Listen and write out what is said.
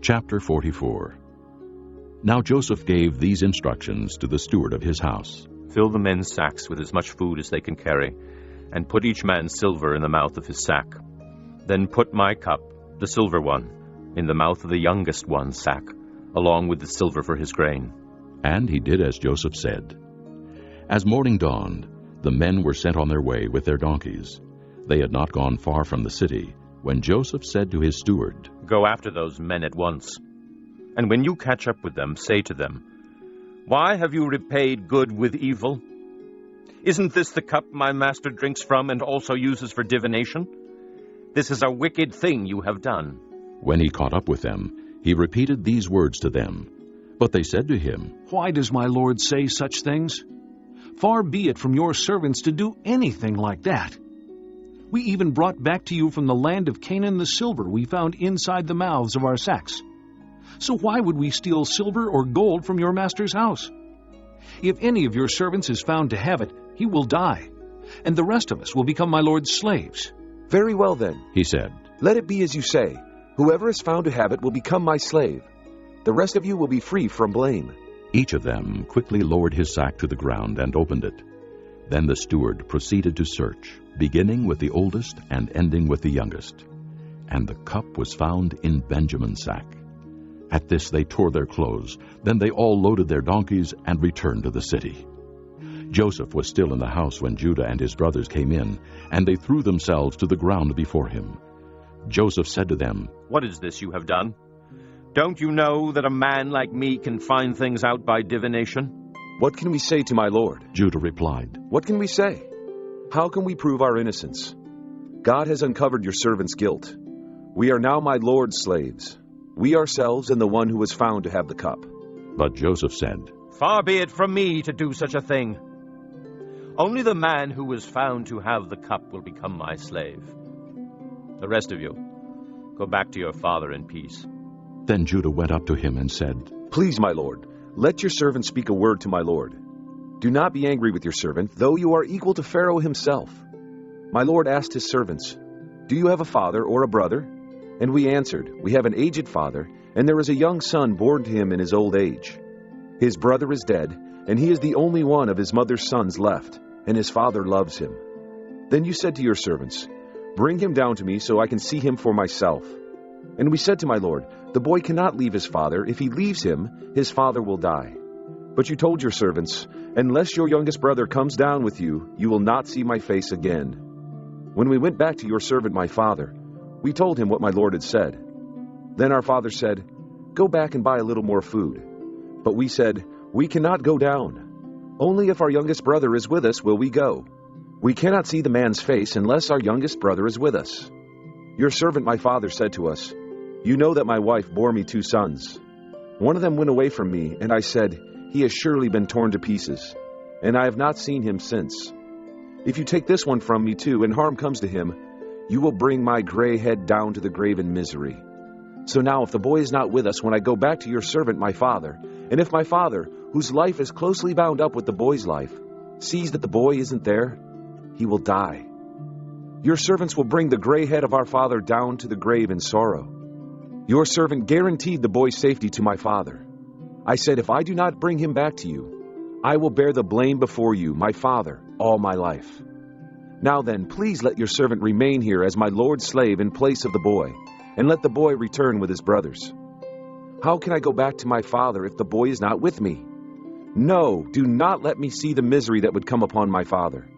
Chapter 44. Now Joseph gave these instructions to the steward of his house. Fill the men's sacks with as much food as they can carry, and put each man's silver in the mouth of his sack. Then put my cup, the silver one, in the mouth of the youngest one's sack, along with the silver for his grain. And he did as Joseph said. As morning dawned, the men were sent on their way with their donkeys. They had not gone far from the city, when Joseph said to his steward, Go after those men at once, and when you catch up with them, say to them, Why have you repaid good with evil? Isn't this the cup my master drinks from and also uses for divination? This is a wicked thing you have done. When he caught up with them, he repeated these words to them. But they said to him, Why does my lord say such things? Far be it from your servants to do anything like that. We even brought back to you from the land of Canaan the silver we found inside the mouths of our sacks. So why would we steal silver or gold from your master's house? If any of your servants is found to have it, he will die, and the rest of us will become my lord's slaves. Very well then, he said. Let it be as you say. Whoever is found to have it will become my slave. The rest of you will be free from blame. Each of them quickly lowered his sack to the ground and opened it. Then the steward proceeded to search, beginning with the oldest and ending with the youngest. And the cup was found in Benjamin's sack. At this they tore their clothes. Then they all loaded their donkeys and returned to the city. Joseph was still in the house when Judah and his brothers came in, and they threw themselves to the ground before him. Joseph said to them, What is this you have done? Don't you know that a man like me can find things out by divination? What can we say to my lord? Judah replied. What can we say? How can we prove our innocence? God has uncovered your servant's guilt. We are now my lord's slaves, we ourselves and the one who was found to have the cup. But Joseph said, Far be it from me to do such a thing. Only the man who was found to have the cup will become my slave. The rest of you, go back to your father in peace. Then Judah went up to him and said, Please, my lord, let your servant speak a word to my lord. Do not be angry with your servant, though you are equal to Pharaoh himself. My lord asked his servants, Do you have a father or a brother? And we answered, We have an aged father, and there is a young son born to him in his old age. His brother is dead, and he is the only one of his mother's sons left, and his father loves him. Then you said to your servants, Bring him down to me so I can see him for myself. And we said to my lord, The boy cannot leave his father. If he leaves him, his father will die. But you told your servants, Unless your youngest brother comes down with you, you will not see my face again. When we went back to your servant my father, we told him what my lord had said. Then our father said, Go back and buy a little more food. But we said, We cannot go down. Only if our youngest brother is with us will we go. We cannot see the man's face unless our youngest brother is with us. Your servant my father said to us, You know that my wife bore me 2 sons. One of them went away from me, and I said, He has surely been torn to pieces, and I have not seen him since. If you take this one from me too, and harm comes to him, you will bring my gray head down to the grave in misery. So now if the boy is not with us when I go back to your servant my father, and if my father, whose life is closely bound up with the boy's life, sees that the boy isn't there, he will die. Your servants will bring the gray head of our father down to the grave in sorrow. Your servant guaranteed the boy's safety to my father. I said, If I do not bring him back to you, I will bear the blame before you, my father, all my life. Now then, please let your servant remain here as my lord's slave in place of the boy, and let the boy return with his brothers. How can I go back to my father if the boy is not with me? No, do not let me see the misery that would come upon my father.